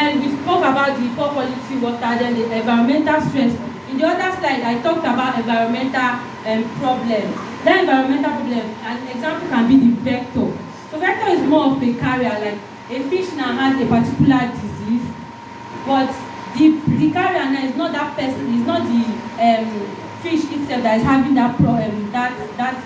Then we spoke about the poor quality water, then the environmental stress. In the other slide, I talked about environmental problems. That environmental problem, an example can be the vector. So vector is more of a carrier, like a fish now has a particular disease, but the carrier now is not that person, it's not the fish itself that is having that problem, that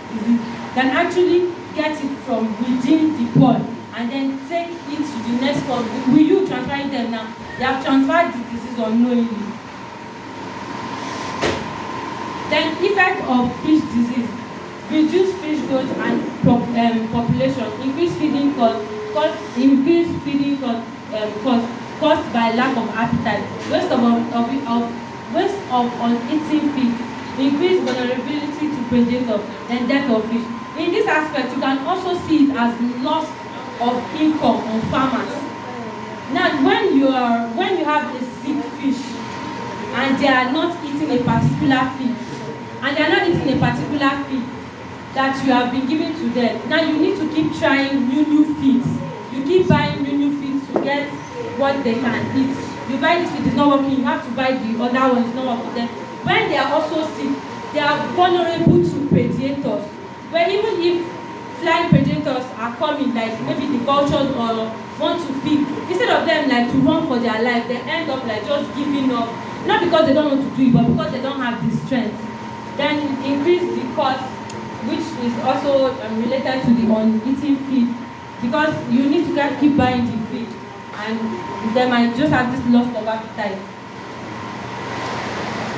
disease. Can actually get it from within the pond and then take it to the next pond. Will you transfer them now? They have transferred the disease unknowingly. Then effect of fish disease: reduce fish growth and population, increase feeding cost, caused by lack of appetite, waste of uneaten feed, increase vulnerability to predators, and death of fish. In this aspect, you can also see it as loss of income on farmers. Now, when you have a sick fish and they are not eating a particular feed, that you have been giving to them, now you need to keep trying new feeds. You keep buying new feeds to get what they can eat. You buy this feed, it's not working, you have to buy the other one, it's not working. Then when they are also sick, they are vulnerable to predators. Where even if flying predators are coming, like maybe the vultures or want to pick, instead of them like to run for their life, they end up like just giving up, not because they don't want to do it, but because they don't have the strength. Then increase the cost, which is also related to the uneaten feed, because you need to keep buying the feed, and they might just have this loss of appetite.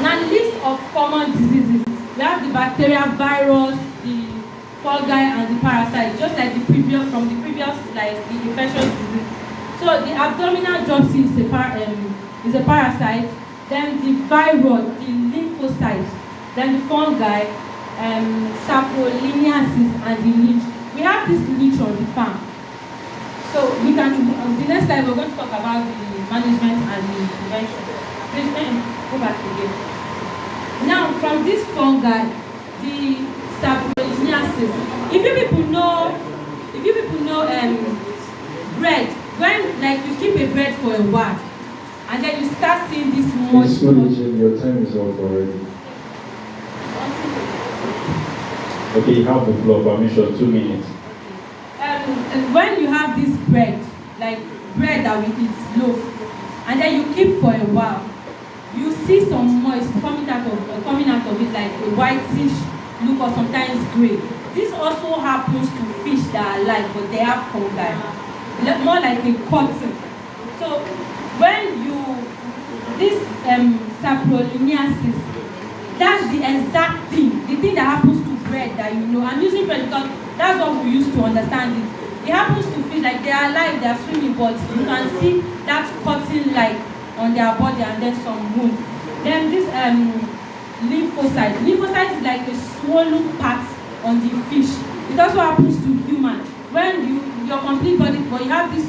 Now, list of common diseases: we have the bacteria, virus, the fungi, and the parasite, just like the previous like the infectious disease. So the abdominal dropsy is a parasite. Then the virus, the lymphocyte, then the fungi, saproliniasis, and the leech. We have this leech on the farm. So we can, the next slide we're going to talk about the management and the prevention. Please go back again. Now, from this fungi, the saproliniasis. If you people know bread, when like you keep a bread for a while, and then you start seeing this moisture. Your time is up already. Okay, you have the floor, permission, 2 minutes. And when you have this bread, like bread that we eat, loaf, and then you keep for a while, you see some moist coming out of it, like a whitish look or sometimes gray. This also happens to fish that are alive, but they have fungi, more like a cotton. So when this saproliniasis, that's the exact thing, the thing that happens to bread that you know. I'm using bread because that's what we used to understand it. It happens to fish, like they are alive, they are swimming, but you can see that cotton like on their body and then some wounds. Then this lymphocyte. Lymphocyte is like a swollen part on the fish. It also happens to humans. When your complete body, but you have this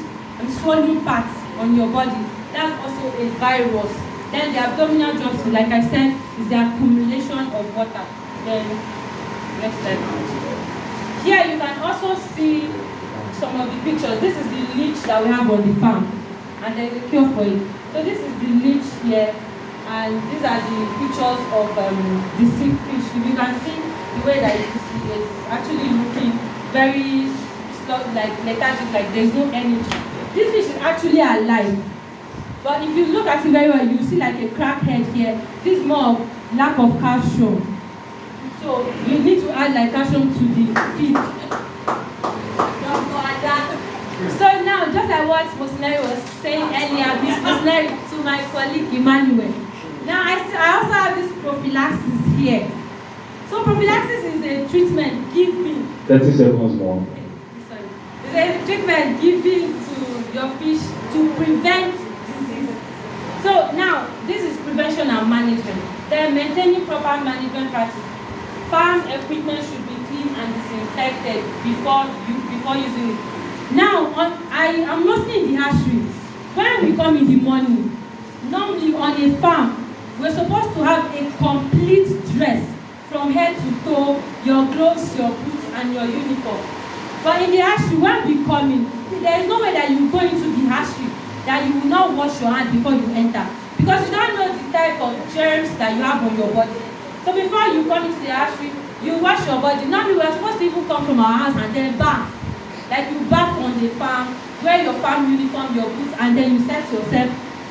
swollen parts on your body, that's also a virus. Then the abdominal dropsy, like I said, is the accumulation of water. Then next slide. Here you can also see some of the pictures. This is the leech that we have on the farm, and there is a cure for it. So this is the leech here, and these are the pictures of the sick fish. If you can see the way that it is actually looking very like lethargic, like there's no energy. This fish is actually alive, but if you look at it very well, you see like a cracked head here. This is more of lack of calcium. So you need to add like calcium to the feed. So now, just like what Mosinari was saying earlier, Miss Mosinari, to my colleague Emmanuel. Now I also have this prophylaxis here. So prophylaxis is a treatment given. 30 seconds more. Sorry. It's a treatment given to your fish to prevent disease. So now, this is prevention and management. Then maintaining proper management practice. Farm equipment should be clean and disinfected before using it. Now, I'm mostly in the hatchery. When we come in the morning, normally on a farm, we're supposed to have a complete dress from head to toe, your gloves, your boots, and your uniform. But in the hatchery, when we come in, there is no way that you go into the hatchery that you will not wash your hand before you enter, because you don't know the type of germs that you have on your body. So before you come into the hatchery, you wash your body. Normally, we are supposed to even come from our house and then bath. Like you bath on the farm, wear your farm uniform, your boots, and then you set yourself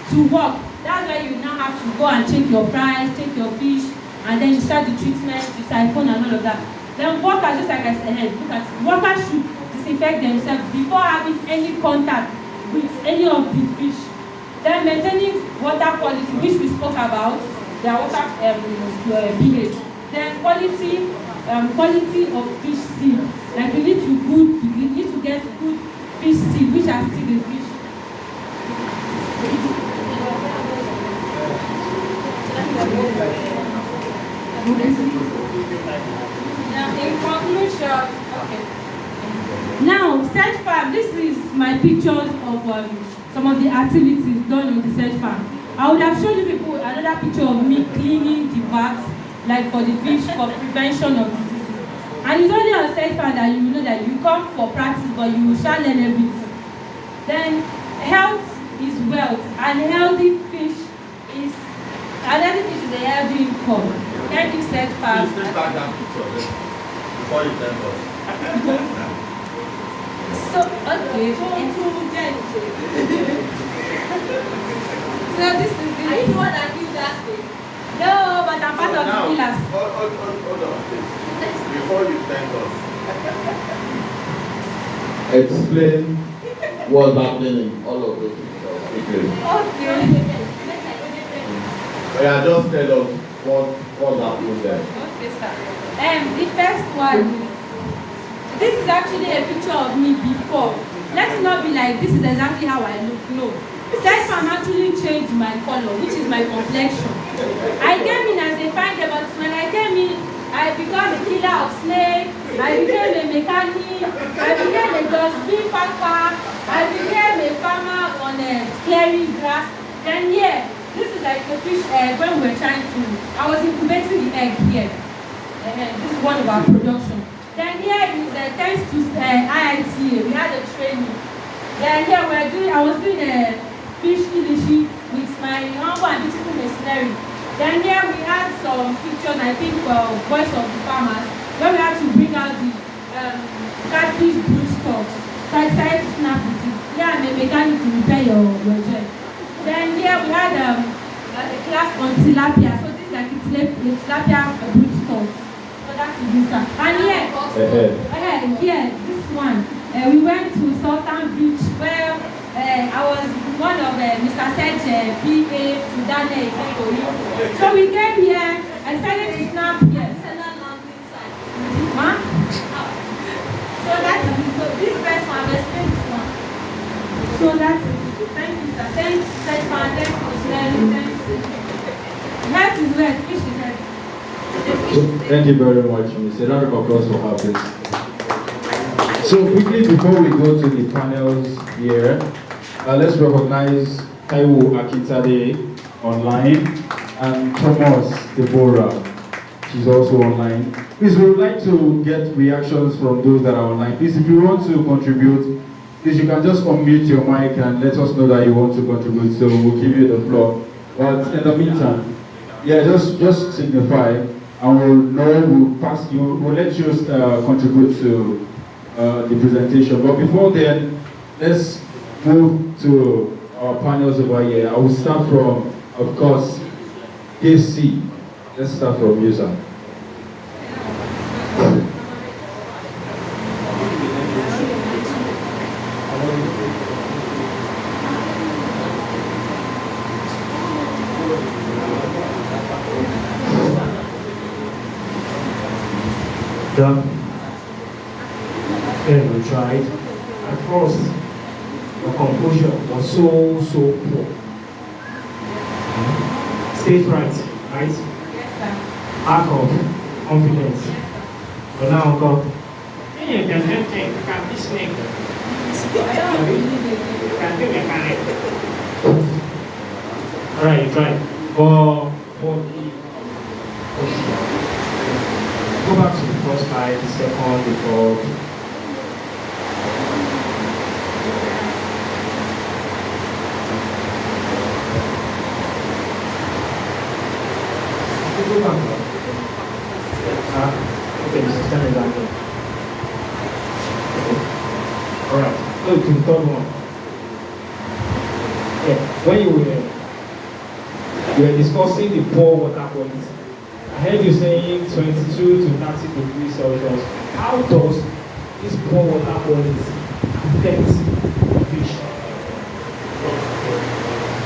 to work. That's why you now have to go and check your fries, check your fish, and then you start the treatment, you siphon and all of that. Then workers, just like I said, look at it. Workers should disinfect themselves before having any contact with any of the fish. Then maintaining water quality, which we spoke about, their water pH. Then quality of fish seed. Like you need to get good fish seed, which are still the fish. In conclusion, okay. Now, search farm. This is my pictures of some of the activities done on the search farm. I would have shown you people another picture of me cleaning the vats, like for the fish, for prevention of diseases. And it's only on search farm that you know that you come for practice, but you shall learn everything. Then, health is wealth, and healthy fish is a healthy income. Thank you, search farm. Please take back that picture before you tell us. So, okay. So this is the... Are you the one that did that thing? No, but I'm part of the pillars. Hold on, please. Before you thank us. Explain what's happening in all of those pictures. Okay. Yeah, just tell us what's happening there. Okay, sir. The first one, this is actually a picture of me before. Let's not be like, this is exactly how I look. No. Search farm actually changed my color, which is my complexion. I came in as a fine girl, but when I came in, I became a killer of snakes, I became a mechanic, I became a dustbin packer, I became a farmer on clearing grass. Then this is like the fish egg when we were trying to, I was incubating the egg here. This is one of our production. Then here is thanks to IITA, we had a training. Then here I was doing a fish ilishi with my humble and beautiful machinery. Then here we had some pictures, I think, for Voice of the Farmers, where we had to bring out the catfish brood stocks. So I decided to snap with it. Yeah, I'm a mechanic to repair your jet. Then here we had a class on tilapia. So this is like a tilapia brood stocks. So that is this one. And here, this one. We went to Sultan Beach where I was one of Mr. Sedge PA to Daniel. So we came here, I decided to snap here. Huh? So that is it. So this first one, let's play this one. So that's it. Thank you, sir. Thanks, Sedge Fan. Thanks for sharing. Health is wet, fish is healthy. Thank you very much, Mr. Round of applause for her, please. So quickly before we go to the panels here, let's recognize Taiwo Akintade online and Thomas Deborah. She's also online. Please, we would like to get reactions from those that are online. Please, if you want to contribute, please you can just unmute your mic and let us know that you want to contribute. So we'll give you the floor. But in the meantime, just signify, and we'll know we'll let you contribute to the presentation. But before then, let's move to our panels over here. I will start from, of course, KC. Let's start from you, sir. Then we tried. At first, the composure was so poor. Stage fright, right? Yes, sir. Lack of confidence. Yes, But now God, hey, you can be snake. I don't believe it. You can be mechanic. Alright, you try. For the go back to the first slide, the second, the third. Okay, the system is active. Alright, go to the third one. Yeah, when you were discussing the poor water quality, I heard you saying 22 to 30 degrees Celsius. How does this poor water quality affect fish?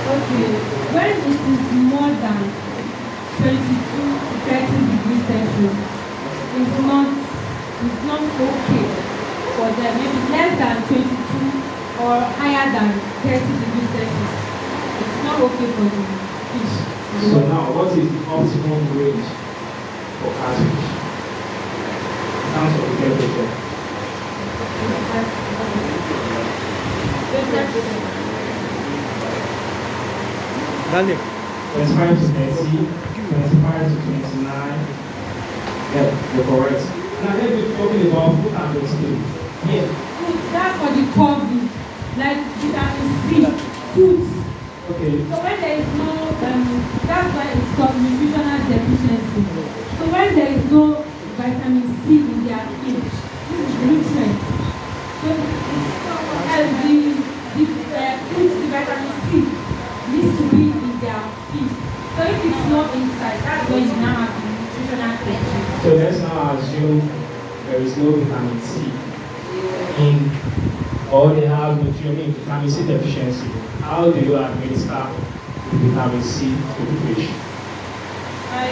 Okay, when it is more than 22 to 30 degrees Celsius, it's not okay for them. Maybe less than 22 or higher than 30 degrees Celsius. It's not okay for the fish. So now, what is the optimum range for catfish in terms of the temperature? Dale. 25 to 30, 25 to 29. Yeah, you're correct. Now let me talking about food and vegetable. Yeah. Food, that's for the COVID, like vitamin C, foods. Okay. So when there is no, that's why it's called nutritional deficiency. So when there is no vitamin C in their feed, this is nutrient. So the fruits, the vitamin C needs to be in their feed. So if it's not inside, that's when you now have the nutritional deficiency. So let's now assume there is no vitamin C in, or they have nutrient vitamin C deficiency. How do you administer the vitamin C to the fish? By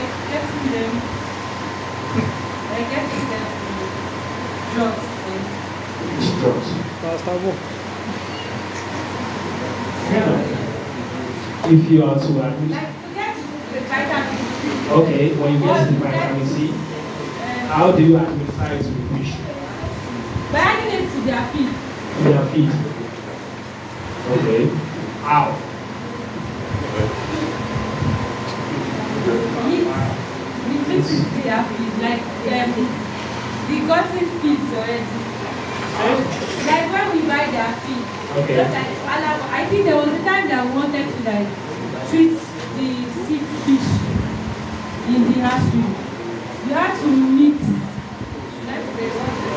getting them drugs. Which drugs? Tá bom. Yeah. If you are to administer. Like to get the vitamin C. Okay, when you get the vitamin C, how do you administer it to the fish? By adding it to their feed. To their feed. Okay. How? We mix it to their feed, like the gotten feeds already. Like when we buy their feed. Okay. Just like I think there was a time that we wanted to like treat the sick fish in the hatchery. You have to mix.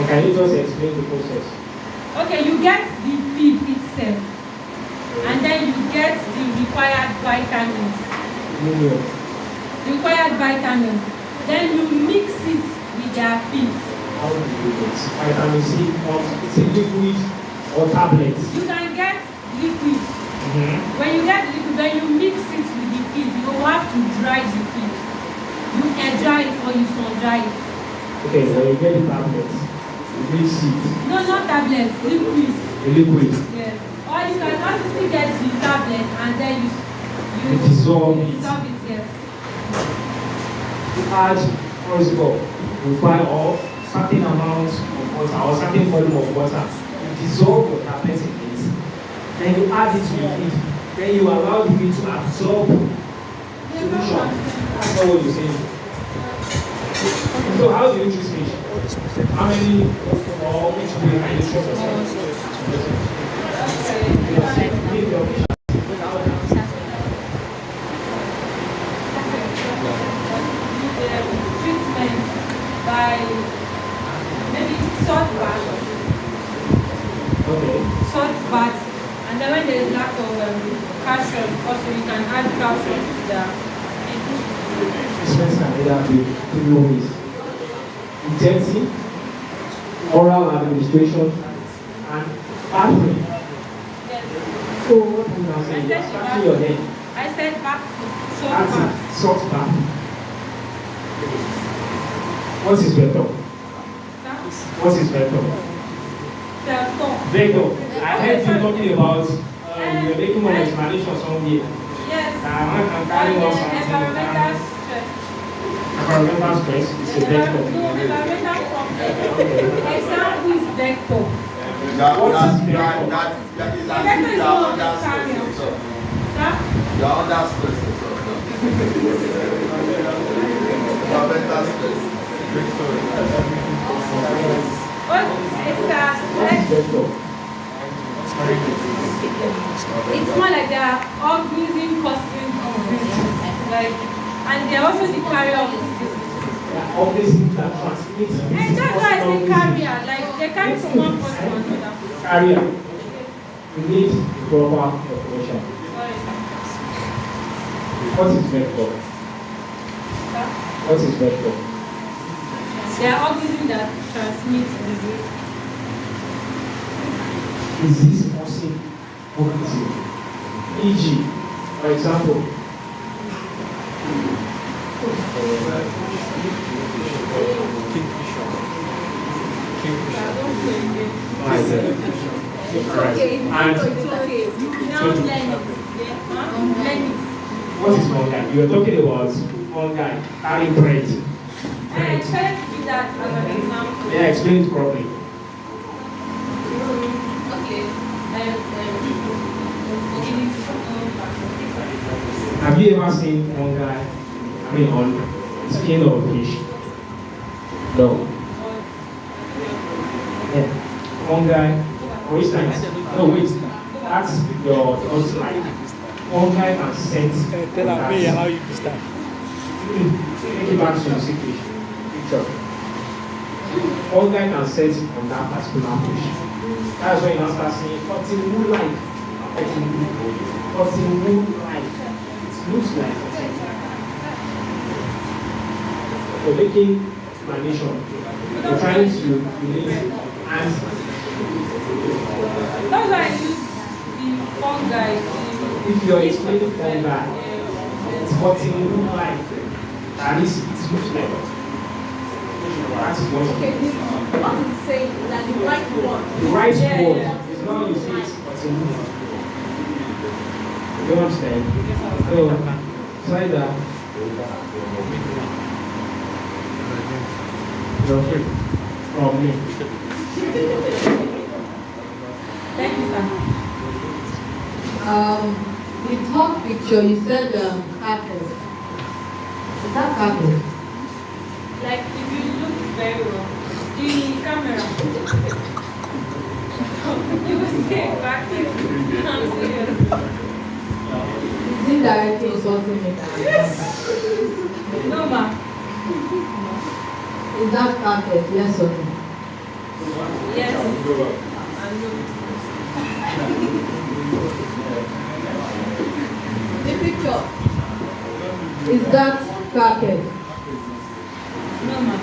Can you just explain the process? Okay, you get the feed itself, and then you get the required vitamins. The required vitamins. Then you mix it with their feed. How do you do this? Vitamin C, is it liquid or tablets? You can get liquid. When you get liquid, when you mix it with the feed, you don't have to dry the feed. You can dry it or you sun dry it. Okay, when you get the tablets, you mix it. No, not tablets, liquid. The liquid. Yes. Or you can also still get the tablet and then you dissolve it. Dissolve it, yes. To add, for example, you buy all certain amount of water or certain volume of water. You dissolve your tablets in it. Then you add it to your feed. Then you allow the feed to absorb solution. That's not what you're saying. So how do you choose fish? How many or which way can you choose yourself? Treatment by maybe salt bath. Okay. Salt bath. And then when there is lack of calcium, also you can add calcium to the feed. Treatments can either be three ways: injecting, oral administration, and bathing. Yes. So what do you now say? You're scratching your head. I said back to salt That's bath. it. Salt bath. What is vector? What is vector? Vector. I heard you talking about you're making one explanation somewhere. Yes. I'm carrying on something. Environmental stress. Environmental stress is a vector. No, environmental problem. Example is vector. That What is is as vector? if Vector is you one are of under the stress. carriers. So. Sir? You are under stress. Environmental stress. What is that? What is vector? It's more like they are organism causing disease. Like And they're also the carrier of disease. Organisms that transmit disease. And that's why I say carrier, like they carry from one person to another. Carrier. We need proper definition. What is vector? What is vector? They are organisms that transmit disease. Disease causing organism. E.g., for example, what is fungi? You are talking about fungi carrying bread. I tried to do that as an example. Yeah, explain it properly. Okay. Have you ever seen fungi, on the skin of a fish? No. Yeah. Fungi, for instance, no wait, that's your slide. Fungi can sense. Tell me how you start. Take it back to the picture. Fungi can sense on that particular fish. That's why you now start seeing cotton wool like. Cotton wool like. It looks like cotton. For making explanation, we're trying to relate and That's why I use the fungi. if you're explaining fungi, it's cotton wool like. That is, it looks like. That's what Okay, what is saying that the right one? the right Yeah, word yeah. is not you say it's cotton wool. You understand? So, try that. You're free from me. Thank you, sir. The top picture, you said carpet. Is that carpet? Like if you look very well, the camera, you will see exactly. I'm serious. Is it directly insulting me? No, ma. Is that carpet? Yes or no? Yes. The picture. Is that carpet? No, ma.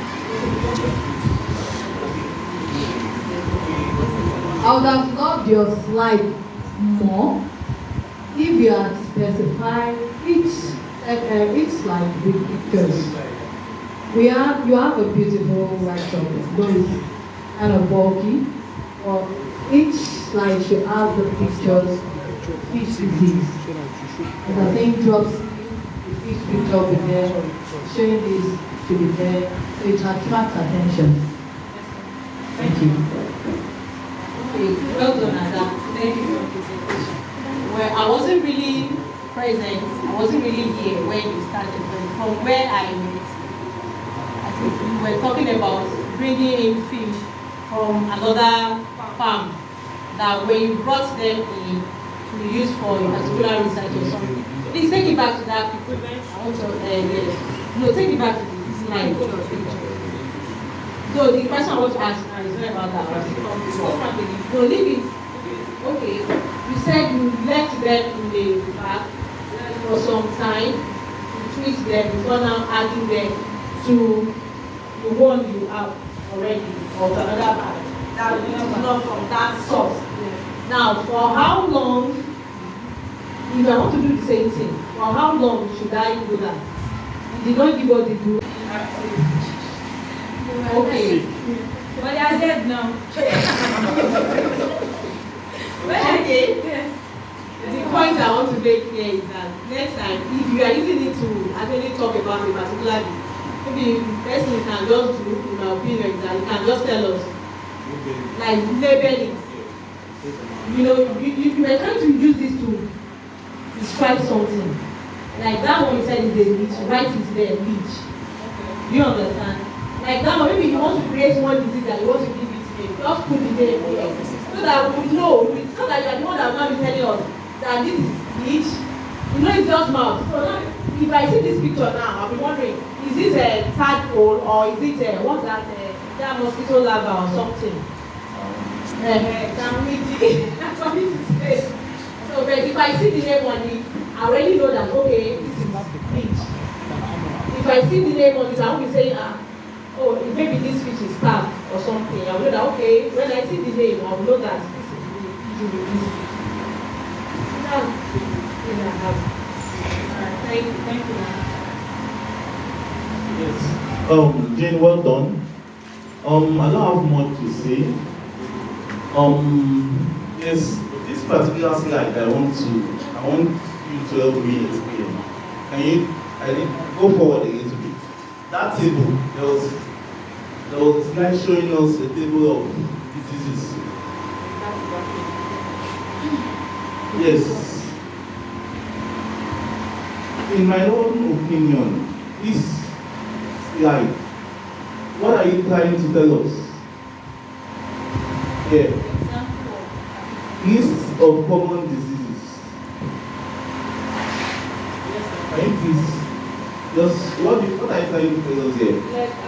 I would have loved your slide more if you had specified each slide with pictures. You have a beautiful white chocolate, though it's kind of bulky, but each slide should have the pictures of each disease. And I think drops each picture will be there, showing this should be there, so it attracts attention. Thank you. Okay, well done, Ada. Thank you for your presentation. Well, I wasn't really present. I wasn't really here when you started, but from where I met, I think you were talking about bringing in fish from another farm. That when you brought them in to use for a particular research or something. Please take it back to that picture. I want to, yes. No, take it back to the slide. So the question I want to ask now is not about that. No, leave it. Okay. You said you left them in the back for some time to treat them before now adding them to the one you have already or to another bag. That is not from that source. Now, for how long, if I want to do the same thing, for how long should I do that? You did not give us the do. Okay. But they are dead now. Okay. The point I want to make here is that next time, if you are using it to actually talk about a particular thing, maybe the person you can just do, in my opinion, is that you can just tell us, like label it. You know, you were trying to use this to describe something. Like that one you said is a leech, write it there, leech. Do you understand? Like that one, maybe you want to create one disease and you want to give it name, just put the name there. So that we know, so that you are the one that will not be telling us that this is leech. You know it's just mouth. So now if I see this picture now, I'll be wondering, is this a tadpole or is it a, what's that, that mosquito larva or something? That's what it says. So, but if I see the name on it, I already know that, okay, this is fish. If I see the name on it, I will be saying, oh, maybe this fish is carp or something. I will know that, okay, when I see the name, I will know that this is the fish. That's the thing I have. Thank you. Yes. Jane, well done. I don't have much to say. Yes, this particular slide I want you to help me explain. I did go forward a little bit. That table, there was a slide showing us a table of diseases. Yes. In my own opinion, this slide, what are you trying to tell us? Yeah. List of common diseases. Can you please just what are you trying to tell us here?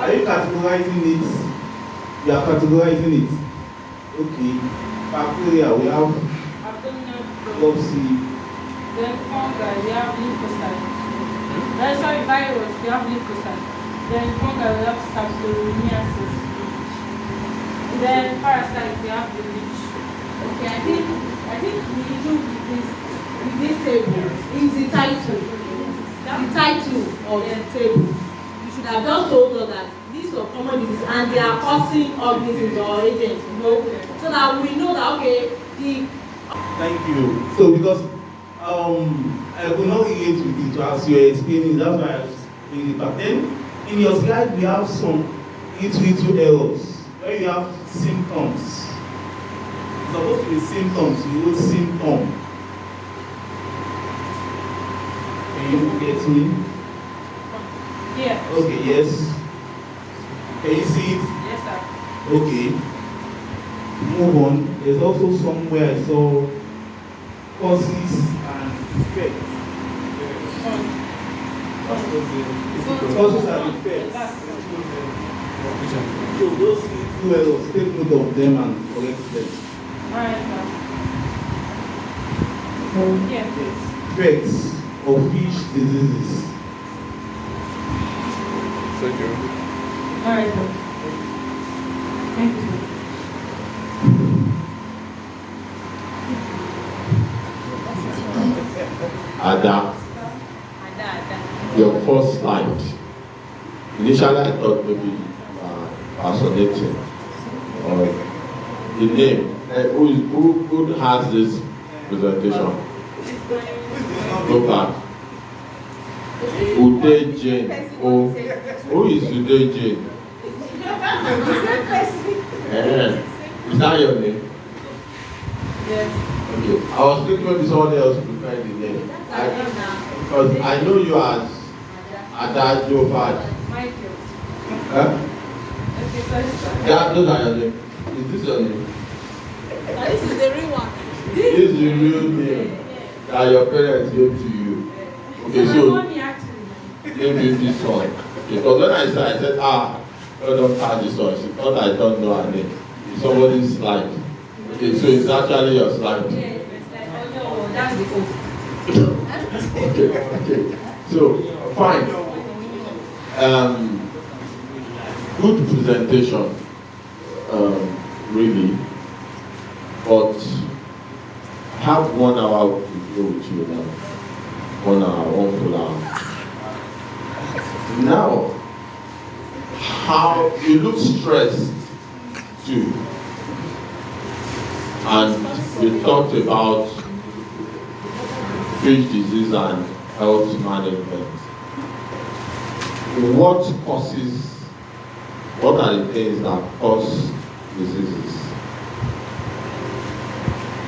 Are you categorizing it? You are categorizing it. Okay. Bacteria, we have dropsy. Then fungi, we have lymphocytes. Then sorry, virus, we have lymphocytes. Then fungi, we have Staphylococcus. Then parasites, we have the leech. Okay, I think we need to with this table is the title. The title of the table. You should have just told us that these are common diseases and they are causing organisms or agents, so that we know that okay, Thank you. So because I will not relate with it as you're explaining, that's why I was explaining it. But then in your slide we have some little errors where you have symptoms. It's supposed to be symptoms, you wrote symptom. Can you get me? Yeah. Okay, yes. Can you see it? Yes, sir. Okay. Move on. There's also somewhere I saw causes and effects. Causes and effects. So those two errors, take note of them and correct them. Alright, sir. Yeah. Effects of fish diseases. Alright, sir. Thank you, sir. Ada, your first slide. Initially, I thought maybe personating or the name. Who has this presentation? Look at Uday Jane. Who is Uday Jane? Is that your name? Yes. Okay. I was thinking maybe someone else prepared the name. Because I know you as Ada Jofad. Michael. Huh? Okay, sorry, sir. Yeah, those are your name. Is this your name? This is the real one. This is the real name that your parents gave to you. Okay, My so mommy actually. name you this one. Because when I said, I don't have this one. She thought I don't know her name. It's somebody's slide. Okay, so it's actually your slide. Yeah, it's like, oh no, that's the old. Okay. So, fine. Good presentation, really. But I have 1 hour to go with you now. 1 hour, 1 full hour. Now, how you look stressed too. And we talked about fish disease and health management. What are the things that cause diseases?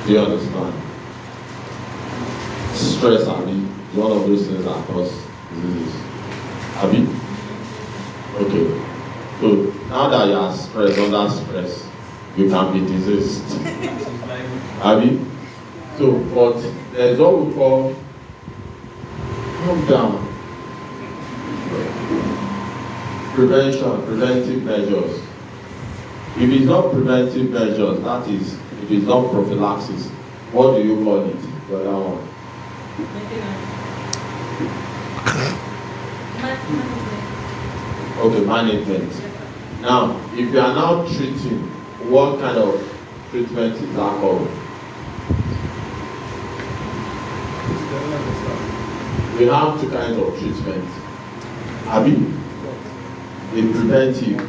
Do you understand? Stress, is one of those things that cause diseases. Abi? Okay. So now that you are stressed, under stress, you can be diseased. Abi? So, but there's what we call calm down. preventive measures. If it's not preventive measures, that is, if it's not prophylaxis, what do you call it? The other one. Okay, management. Now, if you are now treating, what kind of treatment is that called? We have two kinds of treatment. Abi, the preventive,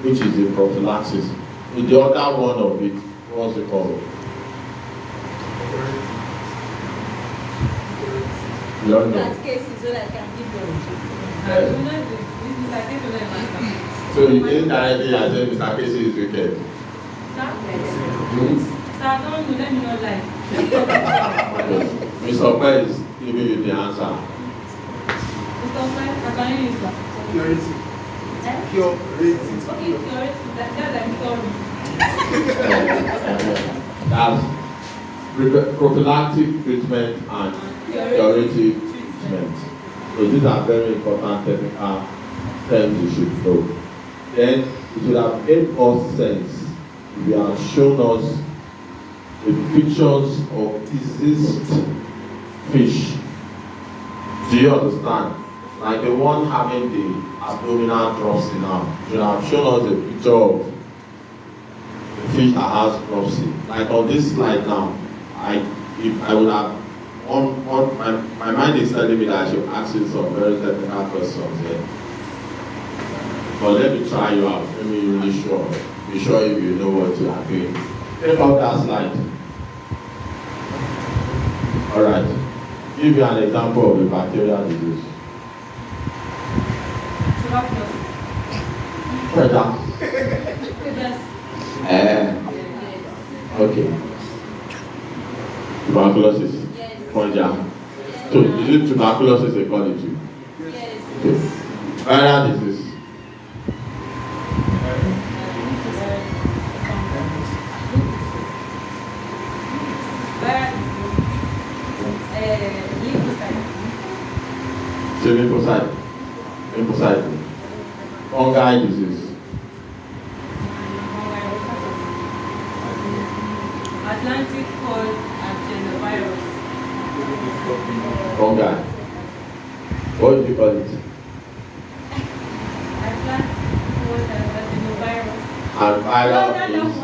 which is the prophylaxis. With the other one of it, what's it called? You don't know. That case is what I can give them. So indirectly, I said Mr. Casey is wicked. Sir, I don't know, let me not lie. Mr. Ope is giving you the answer. Mr. Ope, I can hear you, sir. Purity. Eh? Purity. Okay, purity, that's I'm sorry. That's prophylactic treatment and curative treatment. So these are very important technical terms you should know. Then it would have made us sense if you have shown us the pictures of deceased fish. Do you understand? Like the one having the abdominal dropsy now. You should have shown us a picture of the fish that has dropsy. Like on this slide now, if I would have my mind is telling me that I should ask you some very technical questions here. But let me try you out. Let me really sure. Be sure if you know what you are doing. Take out that slide. Alright. Give you an example of a bacterial disease. Yes. Okay. Tuberculosis. Yes. Ponja. So is it tuberculosis they call it to? Yes. Okay. Viral disease. Lymphocyte. Lymphocyte. Fungi disease. Atlantic cold adenovirus. Fungi. What do you call it? Atlantic cold adenovirus. And viral No, is.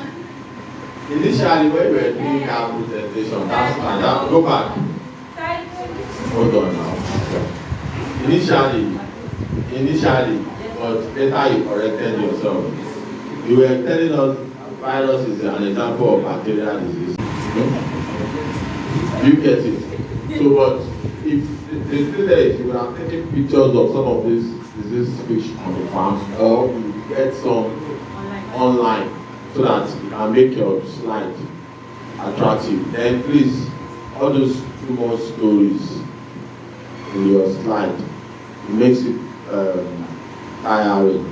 Initially, when we were doing our presentation, that's fine. Go back. Hold on now. Initially, but later you corrected yourself. You were telling us virus is an example of bacterial disease. You get it? So, but if the thing there is, you would have taken pictures of some of these disease fish on the farm, or you get some online so that you can make your slide attractive. Then please, all those 2 more stories in your slide, it makes it tiring.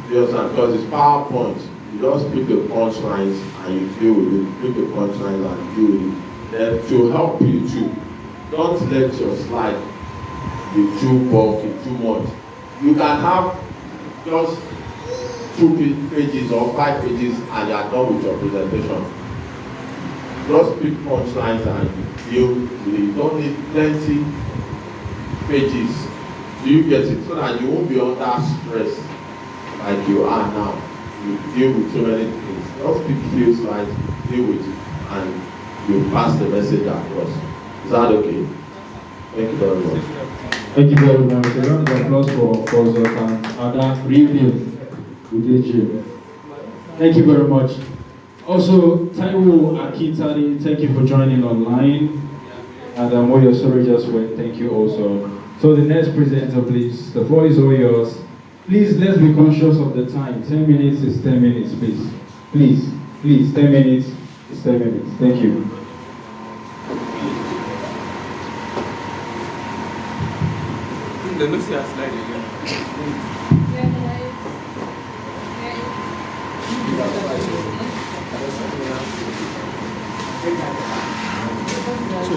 Because it's PowerPoint. You just pick the punchlines and you deal with it. Pick the punchlines and deal with it. Then to help you too, don't let your slide be too bulky, too much. You can have just 2 pages or 5 pages and you are done with your presentation. Just pick punchlines and deal with it. You don't need plenty pages. Do you get it? So that you won't be under stress like you are now. You deal with so many things. Just pick few slides, deal with it, and you pass the message across. Is that okay? Thank you very much. Thank you very much. A round of applause for Zoltan and Ada. Review. We did you. Thank you very much. Also, Taiwo Akitani, thank you for joining online. And Moyo, sorry, just went. Thank you also. So the next presenter, please. The floor is all yours. Please, let's be conscious of the time. 10 minutes is 10 minutes, please. Please, 10 minutes is 10 minutes. Thank you. Let me see a slide again. So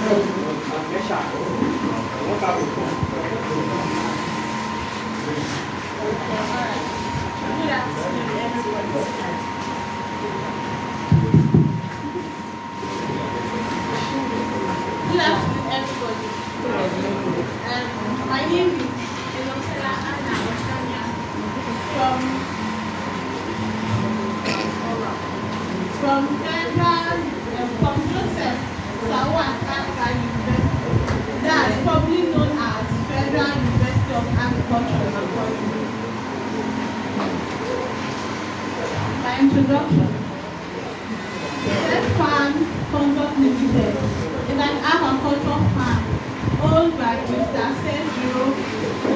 Good afternoon, everybody. Good afternoon, everybody. My name is Elosela Anna Osanya from Central, from Joseph Sawaka University, that's probably known as Federal University of Agriculture and Forestry. My introduction. State Farm Consult Limited is an agricultural farm owned by Mr. Sergio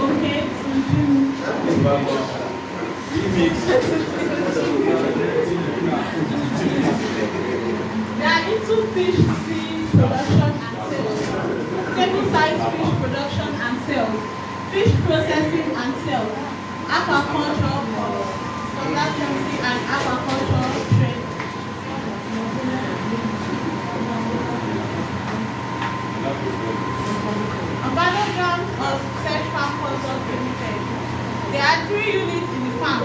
Oke Tunjunu. They are into fish seed production and sales, table-size fish production and sales, fish processing and sales, aquaculture, consultancy and aquaculture trade. Organograms of Search Farm Consult Limited. There are 3 units in the farm,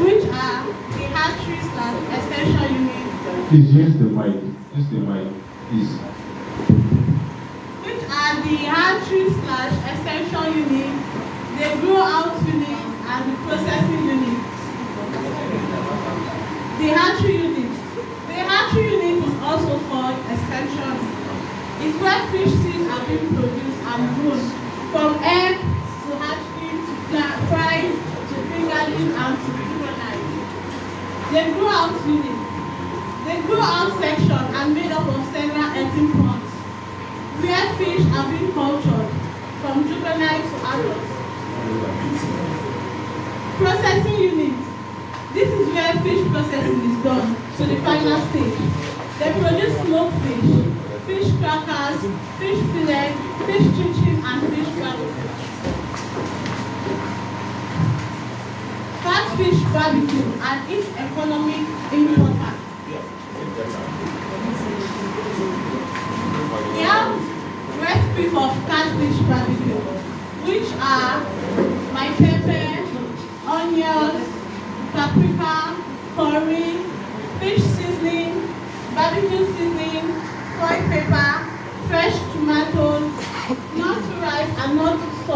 which are the hatchery/extension unit. Please use the mic. Use the mic, please. Which are the hatchery/extension unit, the grow out unit, and the processing unit. The hatchery unit. The hatchery unit is also called extension. It's where fish seeds are being produced and grown, from egg to hatching to fries to fingerling and to juvenile. The grow out unit. The grow out section are made up of several earthen ponds, where fish are being cultured from juvenile to adults. Processing unit. This is where fish processing is done to the final stage. They produce smoked fish, fish crackers, fish fillet, fish chinchin, and fish barbecue. Catfish barbecue and its economic importance. We have recipes of catfish barbecue, which are my pepper, onions, paprika, curry, fish seasoning, barbecue seasoning, soy pepper, fresh tomatoes, not too ripe and not too soft.